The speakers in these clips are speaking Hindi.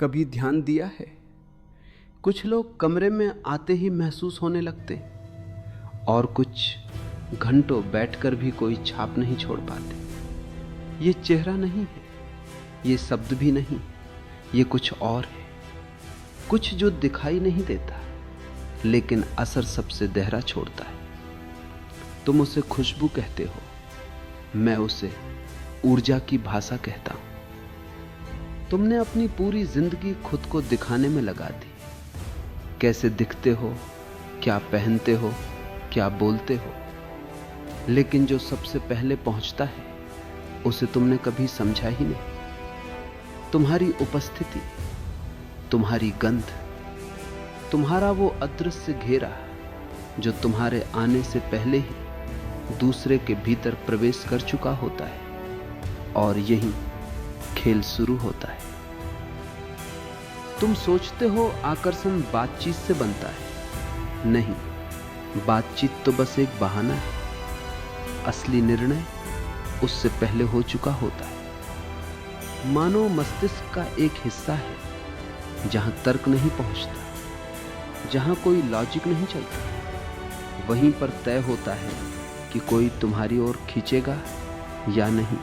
कभी ध्यान दिया है, कुछ लोग कमरे में आते ही महसूस होने लगते और कुछ घंटों बैठकर भी कोई छाप नहीं छोड़ पाते। ये चेहरा नहीं है, ये शब्द भी नहीं, ये कुछ और है, कुछ जो दिखाई नहीं देता लेकिन असर सबसे गहरा छोड़ता है। तुम उसे खुशबू कहते हो, मैं उसे ऊर्जा की भाषा कहता हूं। तुमने अपनी पूरी जिंदगी खुद को दिखाने में लगा दी, कैसे दिखते हो, क्या पहनते हो, क्या बोलते हो, लेकिन जो सबसे पहले पहुंचता है उसे तुमने कभी समझा ही नहीं। तुम्हारी उपस्थिति, तुम्हारी गंध, तुम्हारा वो अदृश्य घेरा जो तुम्हारे आने से पहले ही दूसरे के भीतर प्रवेश कर चुका होता है और यही खेल शुरू होता है। तुम सोचते हो आकर्षण बातचीत से बनता है, नहीं, बातचीत तो बस एक बहाना है। असली निर्णय उससे पहले हो चुका होता है। मानो मस्तिष्क का एक हिस्सा है जहां तर्क नहीं पहुंचता, जहां कोई लॉजिक नहीं चलता। वहीं पर तय होता है कि कोई तुम्हारी ओर खींचेगा या नहीं,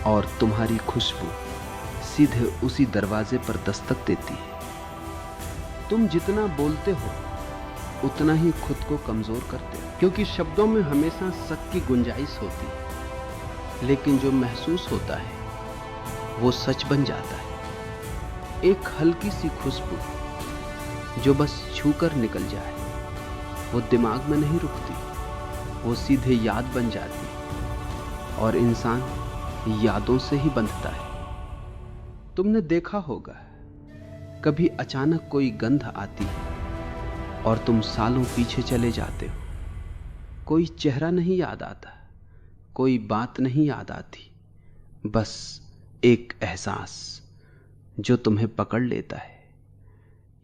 और तुम्हारी खुशबू सीधे उसी दरवाजे पर दस्तक देती है। तुम जितना बोलते हो उतना ही खुद को कमजोर करते हो, क्योंकि शब्दों में हमेशा शक की गुंजाइश होती है, लेकिन जो महसूस होता है वो सच बन जाता है। एक हल्की सी खुशबू जो बस छूकर निकल जाए, वो दिमाग में नहीं रुकती, वो सीधे याद बन जाती और इंसान यादों से ही बंधता है। तुमने देखा होगा, कभी अचानक कोई गंध आती है और तुम सालों पीछे चले जाते हो। कोई चेहरा नहीं याद आता, कोई बात नहीं याद आती, बस एक एहसास जो तुम्हें पकड़ लेता है।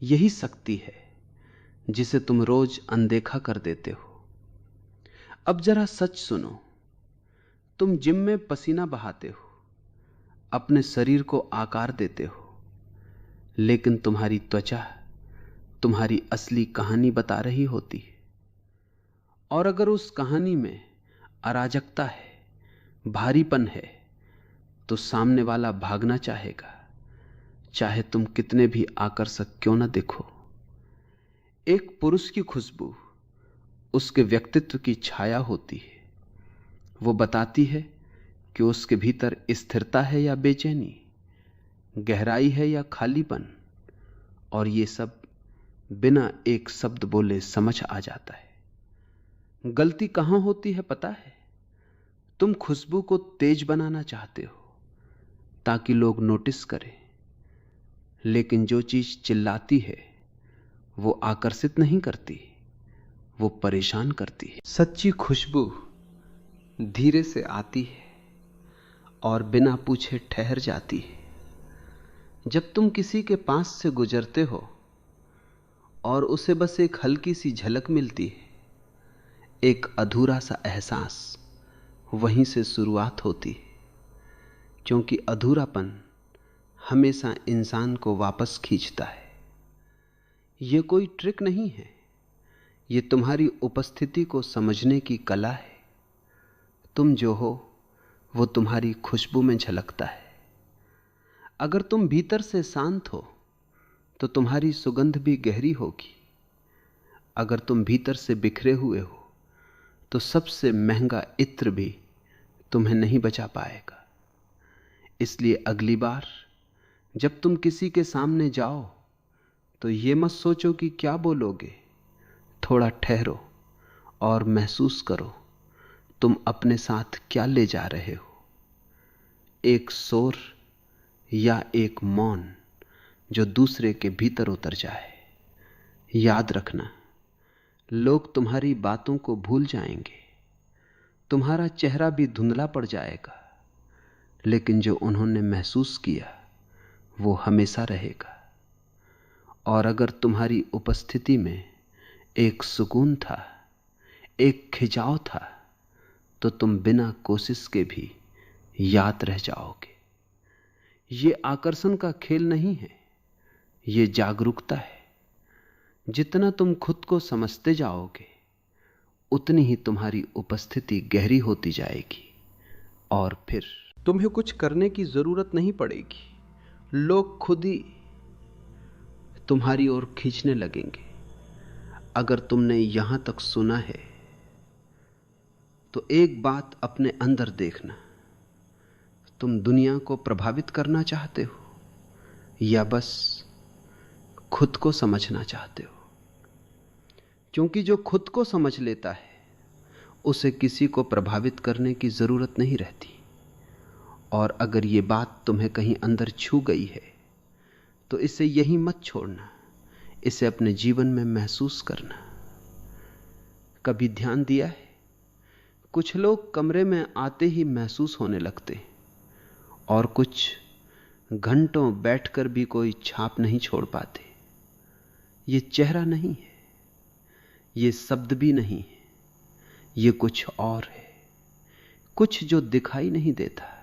यही शक्ति है जिसे तुम रोज अनदेखा कर देते हो। अब जरा सच सुनो, तुम जिम में पसीना बहाते हो, अपने शरीर को आकार देते हो, लेकिन तुम्हारी त्वचा तुम्हारी असली कहानी बता रही होती है। और अगर उस कहानी में अराजकता है, भारीपन है, तो सामने वाला भागना चाहेगा, चाहे तुम कितने भी आकर्षक क्यों न दिखो। एक पुरुष की खुशबू उसके व्यक्तित्व की छाया होती है। वो बताती है कि उसके भीतर स्थिरता है या बेचैनी, गहराई है या खालीपन, और ये सब बिना एक शब्द बोले समझ आ जाता है। गलती कहां होती है पता है? तुम खुशबू को तेज बनाना चाहते हो ताकि लोग नोटिस करें, लेकिन जो चीज चिल्लाती है वो आकर्षित नहीं करती, वो परेशान करती है। सच्ची खुशबू धीरे से आती है और बिना पूछे ठहर जाती है। जब तुम किसी के पास से गुजरते हो और उसे बस एक हल्की सी झलक मिलती है, एक अधूरा सा एहसास, वहीं से शुरुआत होती है। क्योंकि अधूरापन हमेशा इंसान को वापस खींचता है। यह कोई ट्रिक नहीं है, यह तुम्हारी उपस्थिति को समझने की कला है। तुम जो हो वो तुम्हारी खुशबू में झलकता है। अगर तुम भीतर से शांत हो तो तुम्हारी सुगंध भी गहरी होगी। अगर तुम भीतर से बिखरे हुए हो तो सबसे महंगा इत्र भी तुम्हें नहीं बचा पाएगा। इसलिए अगली बार जब तुम किसी के सामने जाओ तो ये मत सोचो कि क्या बोलोगे। थोड़ा ठहरो और महसूस करो तुम अपने साथ क्या ले जा रहे हो। एक शोर या एक मौन जो दूसरे के भीतर उतर जाए। याद रखना, लोग तुम्हारी बातों को भूल जाएंगे, तुम्हारा चेहरा भी धुंधला पड़ जाएगा, लेकिन जो उन्होंने महसूस किया वो हमेशा रहेगा। और अगर तुम्हारी उपस्थिति में एक सुकून था, एक खिंचाव था, तो तुम बिना कोशिश के भी याद रह जाओगे। ये आकर्षण का खेल नहीं है, ये जागरूकता है। जितना तुम खुद को समझते जाओगे उतनी ही तुम्हारी उपस्थिति गहरी होती जाएगी और फिर तुम्हें कुछ करने की जरूरत नहीं पड़ेगी। लोग खुद ही तुम्हारी ओर खींचने लगेंगे। अगर तुमने यहां तक सुना है तो एक बात अपने अंदर देखना, तुम दुनिया को प्रभावित करना चाहते हो या बस खुद को समझना चाहते हो? क्योंकि जो खुद को समझ लेता है उसे किसी को प्रभावित करने की जरूरत नहीं रहती। और अगर ये बात तुम्हें कहीं अंदर छू गई है तो इसे यहीं मत छोड़ना, इसे अपने जीवन में महसूस करना। कभी ध्यान दिया है, कुछ लोग कमरे में आते ही महसूस होने लगते और कुछ घंटों बैठकर भी कोई छाप नहीं छोड़ पाते। ये चेहरा नहीं है, ये शब्द भी नहीं है, ये कुछ और है, कुछ जो दिखाई नहीं देता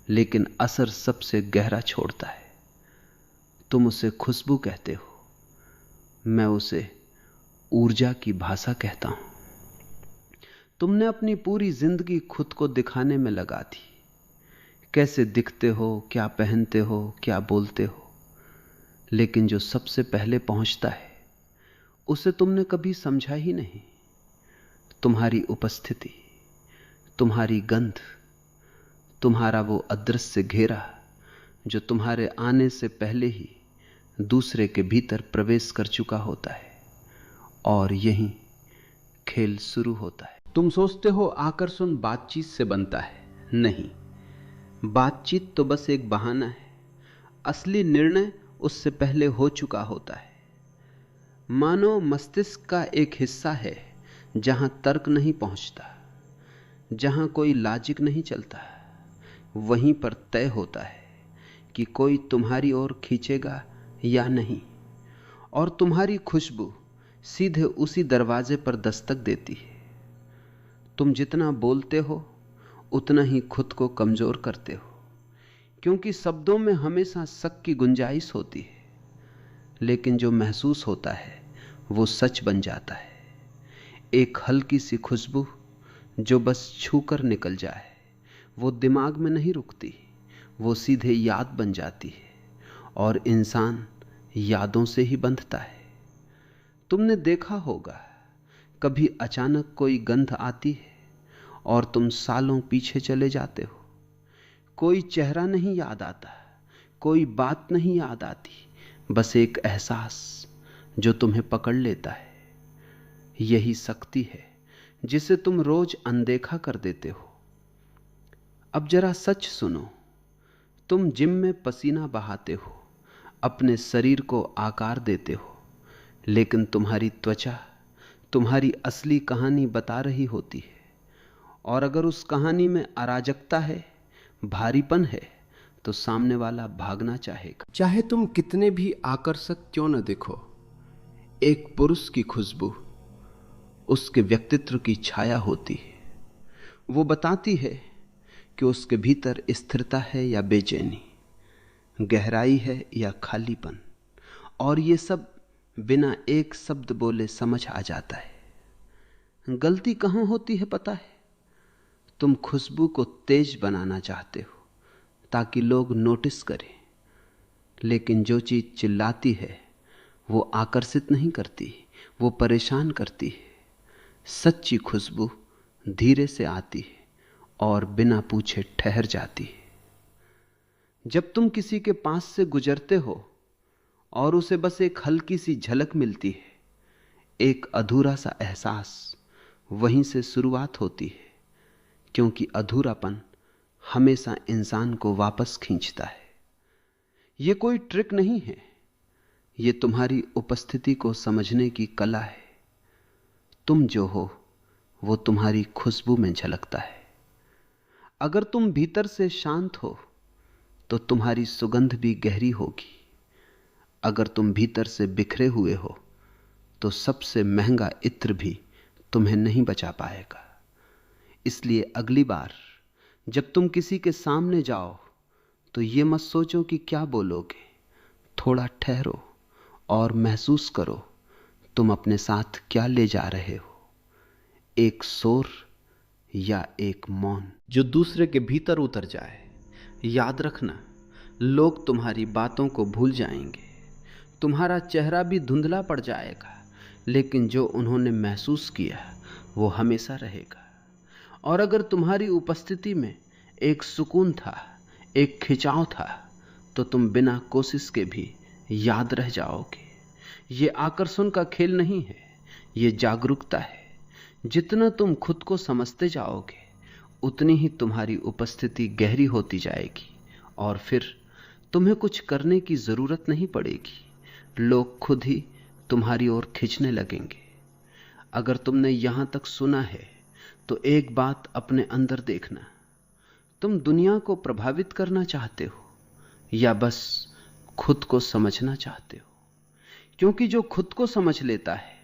लेकिन असर सबसे गहरा छोड़ता है। तुम उसे खुशबू कहते हो, मैं उसे ऊर्जा की भाषा कहता हूं। तुमने अपनी पूरी जिंदगी खुद को दिखाने में लगा दी, कैसे दिखते हो, क्या पहनते हो, क्या बोलते हो, लेकिन जो सबसे पहले पहुंचता है उसे तुमने कभी समझा ही नहीं। तुम्हारी उपस्थिति, तुम्हारी गंध, तुम्हारा वो अदृश्य घेरा जो तुम्हारे आने से पहले ही दूसरे के भीतर प्रवेश कर चुका होता है, और यहीं खेल शुरू होता है। तुम सोचते हो आकर्षण बातचीत से बनता है। नहीं, बातचीत तो बस एक बहाना है। असली निर्णय उससे पहले हो चुका होता है। मानो मस्तिष्क का एक हिस्सा है जहां तर्क नहीं पहुंचता, जहां कोई लॉजिक नहीं चलता। वहीं पर तय होता है कि कोई तुम्हारी ओर खींचेगा या नहीं, और तुम्हारी खुशबू सीधे उसी दरवाजे पर दस्तक देती है। तुम जितना बोलते हो उतना ही खुद को कमजोर करते हो, क्योंकि शब्दों में हमेशा शक की गुंजाइश होती है, लेकिन जो महसूस होता है वो सच बन जाता है। एक हल्की सी खुशबू जो बस छूकर निकल जाए, वो दिमाग में नहीं रुकती, वो सीधे याद बन जाती है, और इंसान यादों से ही बंधता है। तुमने देखा होगा, कभी अचानक कोई गंध आती है और तुम सालों पीछे चले जाते हो। कोई चेहरा नहीं याद आता, कोई बात नहीं याद आती, बस एक एहसास जो तुम्हें पकड़ लेता है। यही शक्ति है जिसे तुम रोज अनदेखा कर देते हो। अब जरा सच सुनो, तुम जिम में पसीना बहाते हो, अपने शरीर को आकार देते हो, लेकिन तुम्हारी त्वचा तुम्हारी असली कहानी बता रही होती है। और अगर उस कहानी में अराजकता है, भारीपन है, तो सामने वाला भागना चाहेगा। चाहे तुम कितने भी आकर्षक क्यों न दिखो, एक पुरुष की खुशबू उसके व्यक्तित्व की छाया होती है। वो बताती है कि उसके भीतर स्थिरता है या बेचैनी, गहराई है या खालीपन, और ये सब बिना एक शब्द बोले समझ आ जाता है। गलती कहां होती है पता है? तुम खुशबू को तेज बनाना चाहते हो ताकि लोग नोटिस करें, लेकिन जो चीज चिल्लाती है वो आकर्षित नहीं करती, वो परेशान करती है। सच्ची खुशबू धीरे से आती है और बिना पूछे ठहर जाती है। जब तुम किसी के पास से गुजरते हो और उसे बस एक हल्की सी झलक मिलती है, एक अधूरा सा एहसास, वहीं से शुरुआत होती है, क्योंकि अधूरापन हमेशा इंसान को वापस खींचता है। यह कोई ट्रिक नहीं है, यह तुम्हारी उपस्थिति को समझने की कला है। तुम जो हो वो तुम्हारी खुशबू में झलकता है। अगर तुम भीतर से शांत हो तो तुम्हारी सुगंध भी गहरी होगी। अगर तुम भीतर से बिखरे हुए हो तो सबसे महंगा इत्र भी तुम्हें नहीं बचा पाएगा। इसलिए अगली बार जब तुम किसी के सामने जाओ तो ये मत सोचो कि क्या बोलोगे। थोड़ा ठहरो और महसूस करो तुम अपने साथ क्या ले जा रहे हो, एक शोर या एक मौन जो दूसरे के भीतर उतर जाए। याद रखना, लोग तुम्हारी बातों को भूल जाएंगे, तुम्हारा चेहरा भी धुंधला पड़ जाएगा, लेकिन जो उन्होंने महसूस किया वो हमेशा रहेगा। और अगर तुम्हारी उपस्थिति में एक सुकून था, एक खिंचाव था, तो तुम बिना कोशिश के भी याद रह जाओगे। ये आकर्षण का खेल नहीं है, ये जागरूकता है। जितना तुम खुद को समझते जाओगे उतनी ही तुम्हारी उपस्थिति गहरी होती जाएगी और फिर तुम्हें कुछ करने की जरूरत नहीं पड़ेगी। लोग खुद ही तुम्हारी ओर खींचने लगेंगे। अगर तुमने यहां तक सुना है तो एक बात अपने अंदर देखना, तुम दुनिया को प्रभावित करना चाहते हो या बस खुद को समझना चाहते हो? क्योंकि जो खुद को समझ लेता है